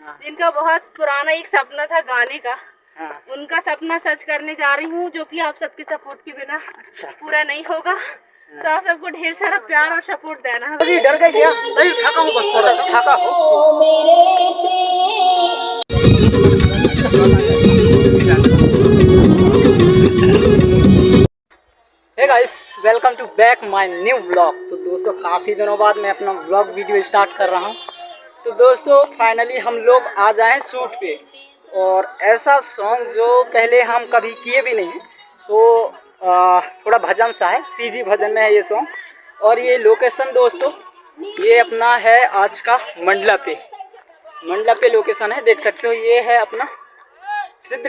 जिनका बहुत पुराना एक सपना था गाने का। हाँ। उनका सपना सच करने जा रही हूँ, जो कि आप सबके सपोर्ट के बिना पूरा नहीं होगा। तो आप सबको ढेर सारा प्यार और सपोर्ट देना है। जी डर गए क्या? नहीं, थका हूँ, बस थोड़ा सा थका हूँ। Hey guys, welcome to back my new vlog. तो दोस्तों काफ़ी दिनों बाद मैं अपना व्लॉग वीडियो स्टार्ट कर रहा हूँ। तो दोस्तों फाइनली हम लोग आ जाए शूट पे, और ऐसा सॉन्ग जो पहले हम कभी किए भी नहीं। सो थोड़ा भजन सा है, सीजी भजन में है ये सॉन्ग। और ये लोकेशन दोस्तों ये अपना है आज का मंडला पे लोकेशन है, देख सकते हो। ये है अपना सिद्ध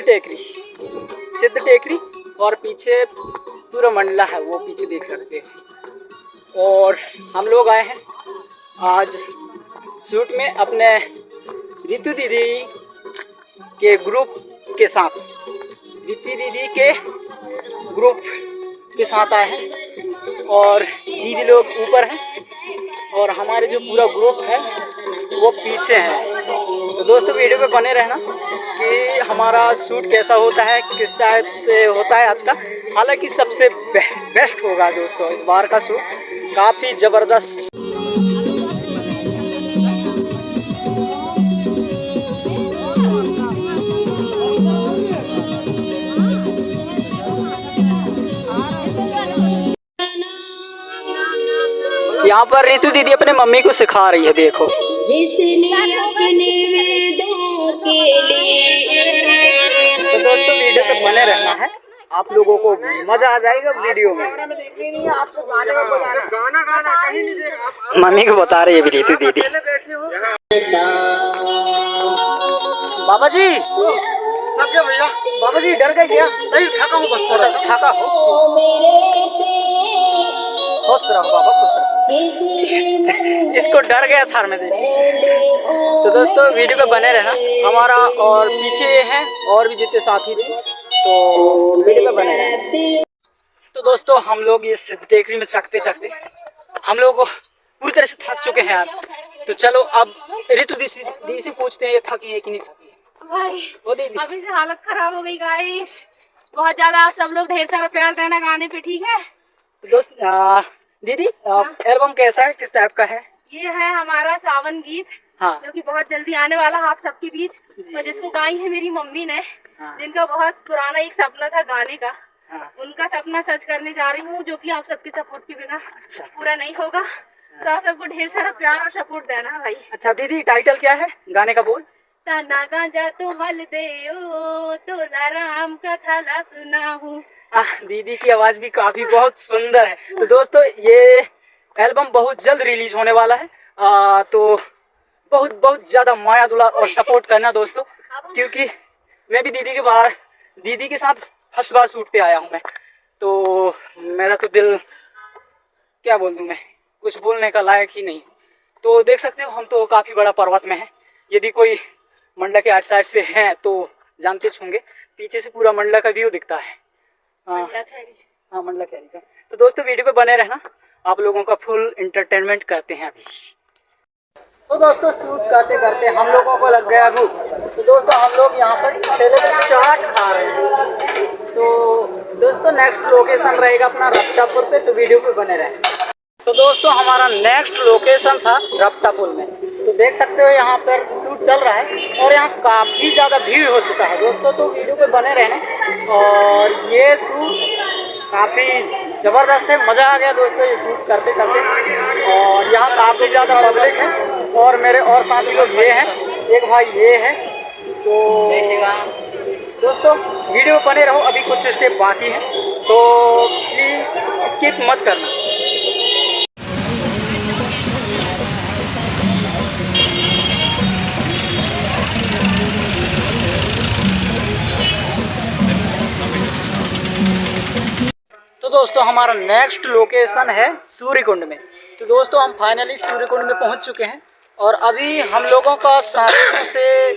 टेकरी और पीछे पूरा मंडला है, वो पीछे देख सकते हैं। और हम लोग आए हैं आज शूट में अपने रितु दीदी के ग्रुप के साथ, आए हैं। और दीदी लोग ऊपर हैं और हमारे जो पूरा ग्रुप है वो पीछे है। तो दोस्तों वीडियो पे बने रहना कि हमारा शूट कैसा होता है, किस टाइप से होता है आज का। हालांकि सबसे बेस्ट होगा दोस्तों, इस बार का शूट काफ़ी ज़बरदस्त। यहाँ पर रितु दीदी अपने मम्मी को सिखा रही है, देखो। तो दोस्तों वीडियो पे बने रहना है, आप लोगों को मजा आ जाएगा वीडियो में। मम्मी को बता रही है रितु दीदी। बाबा जी भैया, बाबा जी डर गए क्या? नहीं, थका हूँ, बस थोड़ा सा थका हूँ। खुश रहो बाबा, खुश रहो। इसको डर गया था मैं देख। तो दोस्तों वीडियो पे बने रहना हमारा, और पीछे हैं और भी जितने साथी थे, तो वीडियो पे बने रहना। तो दोस्तों हम लोग ये सिद्ध टेकरी में चकते हम लोग पूरी तरह से थक चुके हैं यार। तो चलो अब रितु दी से पूछते हैं ये थकी है कि नहीं थकी है। भाई वो दीदी अभी से हालत खराब हो गई गाइस, बहुत ज्यादा। आप सब लोग ढेर सारा प्यार देना गाने पे, ठीक है? तो दोस्त दीदी एल्बम कैसा है, किस टाइप का है? ये है हमारा सावन गीत, हाँ। जो कि बहुत जल्दी आने वाला है आप सबके बीच। और जिसको गाई है मेरी मम्मी ने, हाँ। जिनका बहुत पुराना एक सपना था गाने का। हाँ। उनका सपना सच करने जा रही हूँ, जो कि आप सबके सपोर्ट के बिना पूरा नहीं होगा। तो आप सबको ढेर सारा प्यार और सपोर्ट देना है भाई। अच्छा दीदी, टाइटल क्या है गाने का? बोल। तना गांजा तो हल दे ओ, तो राम कथा ला सुना हूँ। दीदी की आवाज भी काफी बहुत सुंदर है। तो दोस्तों ये एल्बम बहुत जल्द रिलीज होने वाला है। तो बहुत ज्यादा माया दुलार और सपोर्ट करना दोस्तों, क्योंकि मैं भी दीदी के साथ फर्स्ट बार शूट पे आया हूँ मैं। तो मेरा तो दिल क्या बोल दूं मैं, कुछ बोलने का लायक ही नहीं। तो देख सकते हो हम तो काफी बड़ा पर्वत में है। यदि कोई मंडला के आउट साइड से हैं तो जानते होंगे, पीछे से पूरा मंडला का व्यू दिखता है। हाँ मंडला खैरी का। तो दोस्तों वीडियो पे बने रहना, आप लोगों का फुल एंटरटेनमेंट करते हैं अभी। तो दोस्तों शूट करते हम लोगों को लग गया भूख। तो दोस्तों हम लोग यहाँ पर ठेले पर चाट खा रहे हैं। तो दोस्तों नेक्स्ट लोकेशन रहेगा अपना रफ्तापुर पे, तो वीडियो पे बने रहें। तो दोस्तों हमारा नेक्स्ट लोकेशन था रफ्तापुर में। तो देख सकते हो यहाँ पर शूट चल रहा है और यहाँ काफ़ी ज़्यादा भीड़ हो चुका है दोस्तों। तो वीडियो पे बने रहने, और ये शूट काफ़ी ज़बरदस्त है, मज़ा आ गया दोस्तों ये शूट करते। और यहाँ काफ़ी ज़्यादा पब्लिक है, और मेरे और साथी लोग ये हैं, एक भाई ये है। तो दोस्तों वीडियो में बने रहो, अभी कुछ स्टेप बाकी हैं, तो प्लीज़ स्किप मत करना। तो दोस्तों हमारा नेक्स्ट लोकेशन है सूर्यकुंड में। तो दोस्तों हम फाइनली सूर्यकुंड में पहुंच चुके हैं, और अभी हम लोगों का साथियों से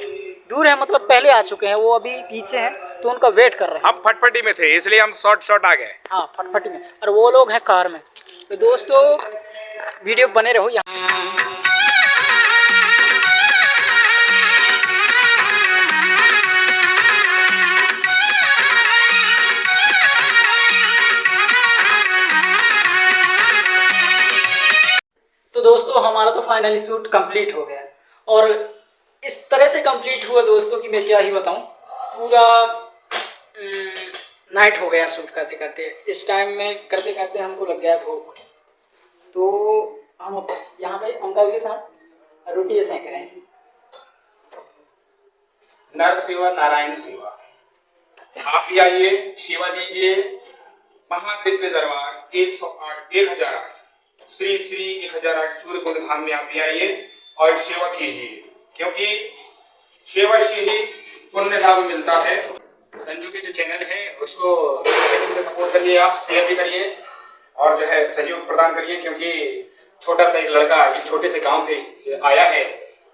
दूर है, मतलब पहले आ चुके हैं, वो अभी पीछे हैं, तो उनका वेट कर रहे हैं। हम फटफटी में थे इसलिए हम शॉर्ट आ गए। हाँ फटफटी में, और वो लोग हैं कार में। तो दोस्तों वीडियो बने रहो यहाँ। फाइनली शूट कंप्लीट हो गया और इस तरह से कंप्लीट हुआ दोस्तों कि मैं क्या ही बताऊं। पूरा नाइट हो गया शूट करते करते। इस टाइम में करते करते हमको लग गया भूख, तो हम यहाँ पे अंकल के साथ रोटी सेंक रहे हैं। नर सेवा नारायण सेवा। आप भी आइए, सेवा दीजिए। महादिव्य दरबार 108 1008 श्री श्री 1008 सूर्य कुंड धाम में आप भी आइए और सेवा कीजिए, क्योंकि सेवा से ही पुण्य लाभ मिलता है। संजू के जो चैनल है उसको से सपोर्ट करिए, आप शेयर भी करिए और जो है सहयोग प्रदान करिए, क्योंकि छोटा सा एक लड़का एक छोटे से गांव से आया है,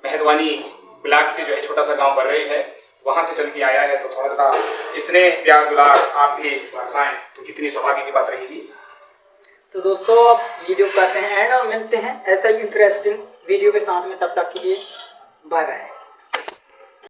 मेहरबानी ब्लॉक से जो है छोटा सा गांव बढ़ रही है, वहां से चल के आया है। तो थोड़ा सा इसने प्यार दुलार आप भी बरसाएं तो कितनी सौभाग्य की बात रहेगी। तो दोस्तों अब वीडियो करते हैं एंड और मिलते हैं ऐसा ही इंटरेस्टिंग वीडियो के साथ में। तब तक के लिए बाय बाय।